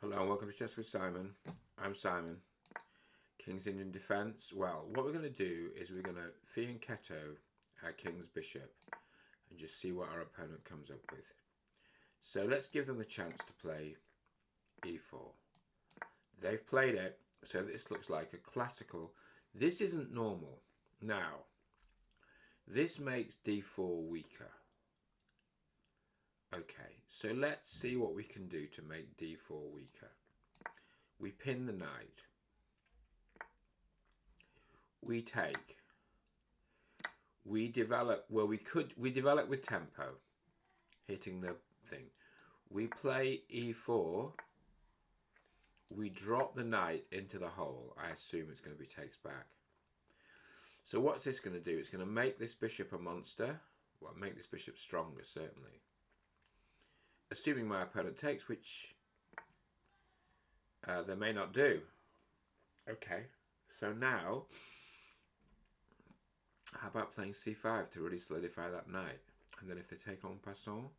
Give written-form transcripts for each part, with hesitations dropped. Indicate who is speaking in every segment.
Speaker 1: Hello and welcome to Chess with Simon. I'm Simon. King's Indian defence. Well, what we're going to do is we're going to fianchetto our King's Bishop and just see what our opponent comes up with. So let's give them the chance to play e4. They've played it, so this looks like a classical. This isn't normal. Now, this makes d4 weaker. Okay, so let's see what we can do to make d4 weaker. We pin the knight. We take. We develop, well, we develop with tempo, hitting the thing. We play e4. We drop the knight into the hole. I assume it's going to be takes back. So what's this going to do? It's going to make this bishop a monster. Well, make this bishop stronger, certainly. Assuming my opponent takes, which they may not do. Okay, so now, how about playing c5 to really solidify that knight? And then if they take en passant,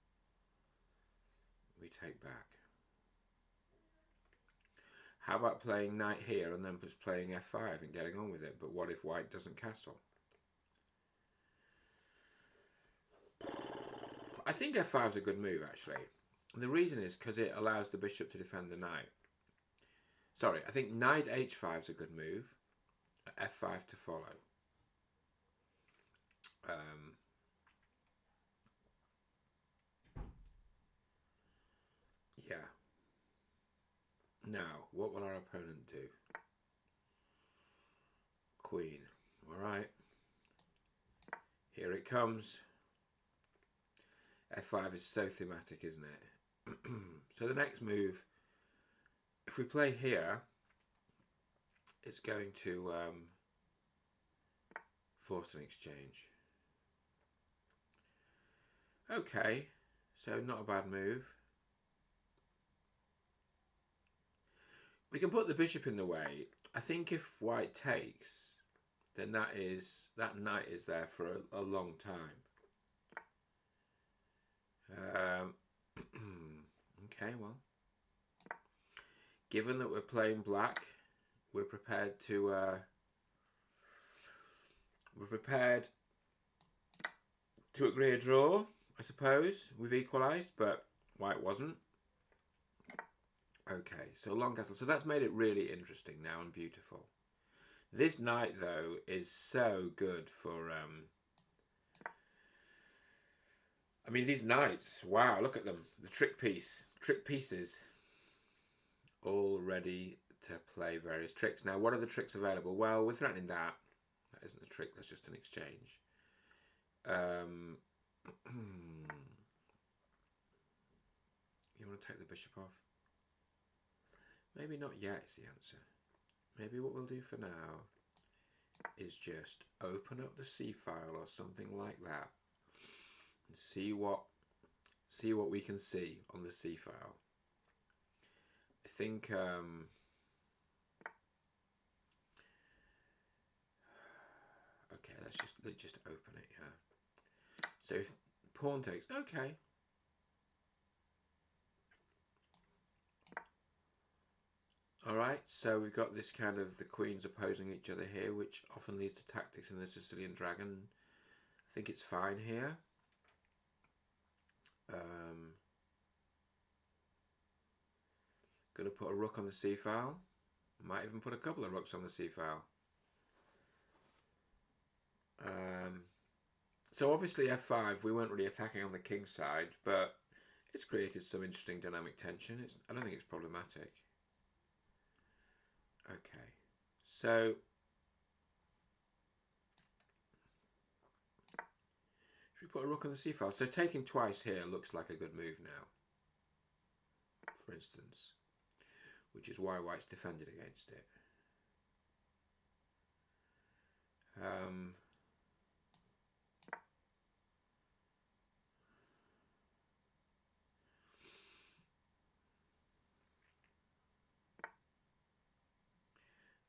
Speaker 1: we take back. How about playing knight here and then just playing f5 and getting on with it? But what if white doesn't castle? I think f5 is a good move, actually. And the reason is because it allows the bishop to defend the knight. Sorry, I think knight h5 is a good move. f5 to follow. Yeah. Now, what will our opponent do? Queen. Alright. Here it comes. f5 is so thematic, isn't it? So the next move, if we play here, it's going to force an exchange. Okay, so not a bad move. We can put the bishop in the way. I think if white takes, then that knight is there for a long time. Okay, well, given that we're playing black, we're prepared to agree a draw, I suppose. We've equalised, but white wasn't. Okay, so long castle. So that's made it really interesting now and beautiful. This knight, though, is so good for... I mean, these knights, wow, look at them. The trick pieces, all ready to play various tricks. Now, what are the tricks available? Well, we're threatening that. That isn't a trick, that's just an exchange. You want to take the bishop off? Maybe not yet is the answer. Maybe what we'll do for now is just open up the C file or something like that and see what we can see on the C file. I think okay, let's just open it, yeah. So if pawn takes, okay. Alright, so we've got this kind of the queens opposing each other here, which often leads to tactics in the Sicilian Dragon. I think it's fine here. Gonna put a rook on the C file. Might even put a couple of rooks on the C file. So obviously f5, we weren't really attacking on the king side, but it's created some interesting dynamic tension. I don't think it's problematic. Okay, so should we put a rook on the C file? So taking twice here looks like a good move now, for instance, which is why white's defended against it.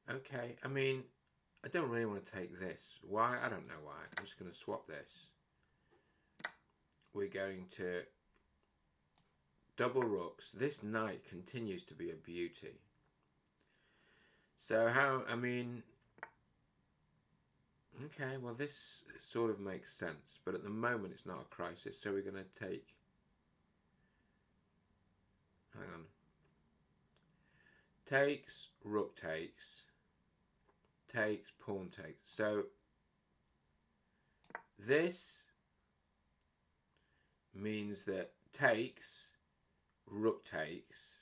Speaker 1: Okay, I mean, I don't really want to take this. Why? I don't know why. I'm just going to swap this. We're going to double rooks. This knight continues to be a beauty. So how, I mean, okay, well this sort of makes sense, but at the moment it's not a crisis, so we're going to take, hang on, takes, rook takes, takes, pawn takes. So this means that takes, rook takes,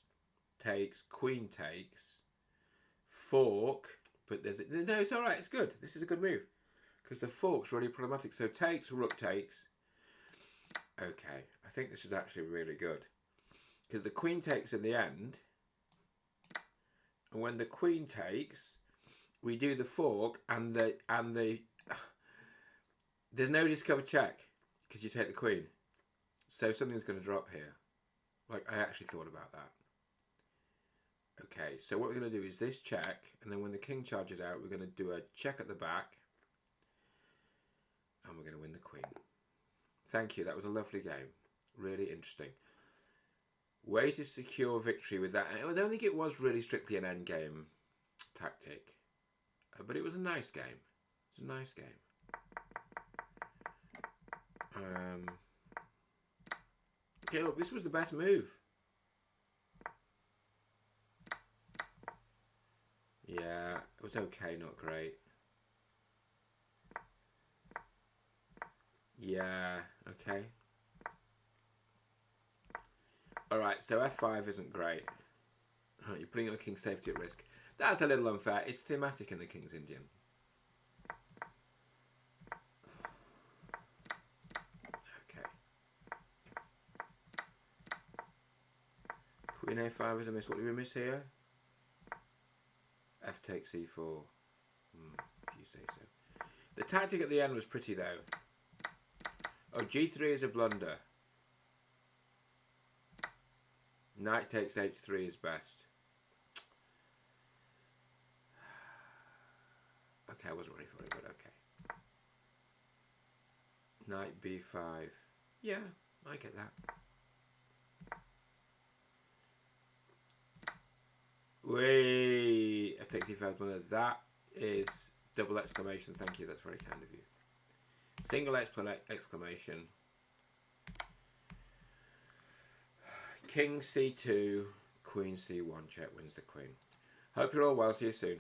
Speaker 1: takes, queen takes, fork, but there's no, it's all right, it's good. This is a good move because the fork's really problematic. So takes, rook takes. Okay, I think this is actually really good because the queen takes in the end, and when the queen takes, we do the fork and the there's no discovered check because you take the queen. So something's going to drop here. Like, I actually thought about that. Okay, so what we're going to do is this check, and then when the king charges out, we're going to do a check at the back, and we're going to win the queen. Thank you, that was a lovely game. Really interesting. Way to secure victory with that. I don't think it was really strictly an endgame tactic, but it was a nice game. It's a nice game. Okay, look, this was the best move. Yeah, it was okay, not great. Yeah, okay. Alright, so f5 isn't great. Oh, you're putting your king's safety at risk. That's a little unfair. It's thematic in the King's Indian. Okay. Queen a5 is a miss. What do we miss here? F takes e4. If you say so. The tactic at the end was pretty though. Oh, g3 is a blunder. Knight takes h3 is best. Okay, I wasn't ready for it, but okay. Knight b5. Yeah, I get that. Wait, F takes e5 blunder. That is double exclamation. Thank you, that's very kind of you. Single exclamation. King c2, queen c1 check wins the queen. Hope you're all well. See you soon.